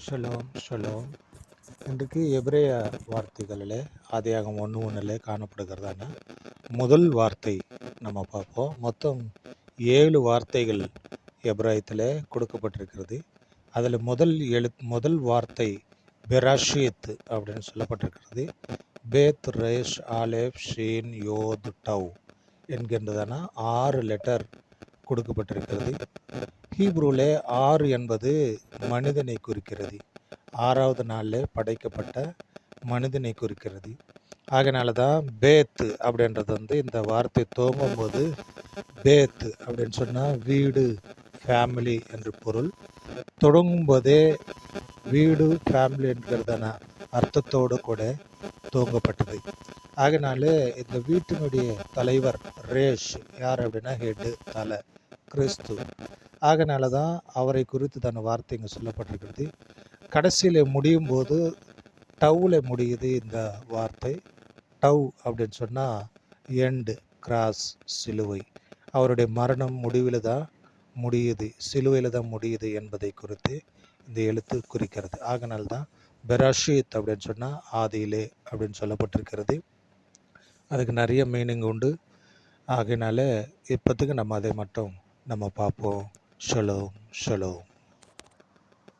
Shalom shalom. இன்றைக்கு எபிரேய வார்த்தைகளில் ஆதியாகமம் 1:1 காணப்படுகிறதான முதல் வார்த்தை நம்ம பார்ப்போம். மொத்தம் 7 வார்த்தைகள் எபிராயத்தில் கொடுக்கப்பட்டிருக்கிறது. அதில் முதல் வார்த்தை பெராஷித் அப்படின்னு சொல்லப்பட்டிருக்கிறது. பேத் ரேஷ் ஆலேப் ஷீன் யோத் டவ் என்கின்றதான 6 லெட்டர் கொடுக்கப்பட்டிருக்கிறது. ஹீப்ரூவில் 6 என்பது மனிதனை குறிக்கிறது. 6வது நாளில் படைக்கப்பட்ட மனிதனை குறிக்கிறது. அதனால தான் பேத்து அப்படின்றது இந்த வார்த்தை துவங்கும் போது பேத்து அப்படின்னு சொன்னால் வீடு, ஃபேமிலி என்று பொருள். தொடங்கும் போதே வீடு, ஃபேமிலி என்கிறதான அர்த்தத்தோடு கூட துவங்கப்பட்டது. அதனால இந்த வீட்டினுடைய தலைவர் ரேஷ் யார் அப்படின்னா ஹெட்டு, தலை, கிறிஸ்து. ஆகனால தான் அவரை குறித்து தன் வார்த்தை இங்கே சொல்லப்பட்டிருக்கிறது. கடைசியில் முடியும் போது டவ்வில் முடியுது இந்த வார்த்தை. டவ் அப்படின்னு சொன்னால் எண்டு, கிராஸ், சிலுவை. அவருடைய மரணம் முடிவில் தான் முடியுது, சிலுவையில் தான் முடியுது என்பதை குறித்து இந்த எழுத்து குறிக்கிறது. ஆகனால தான் பெராஷித் அப்படின்னு சொன்னால் ஆதியிலே அப்படின்னு சொல்லப்பட்டிருக்கிறது. அதுக்கு நிறைய மீனிங் உண்டு. ஆகையினால இப்போத்துக்கு நம்ம அதை மட்டும் நம்ம பார்ப்போம். Shalom shalom.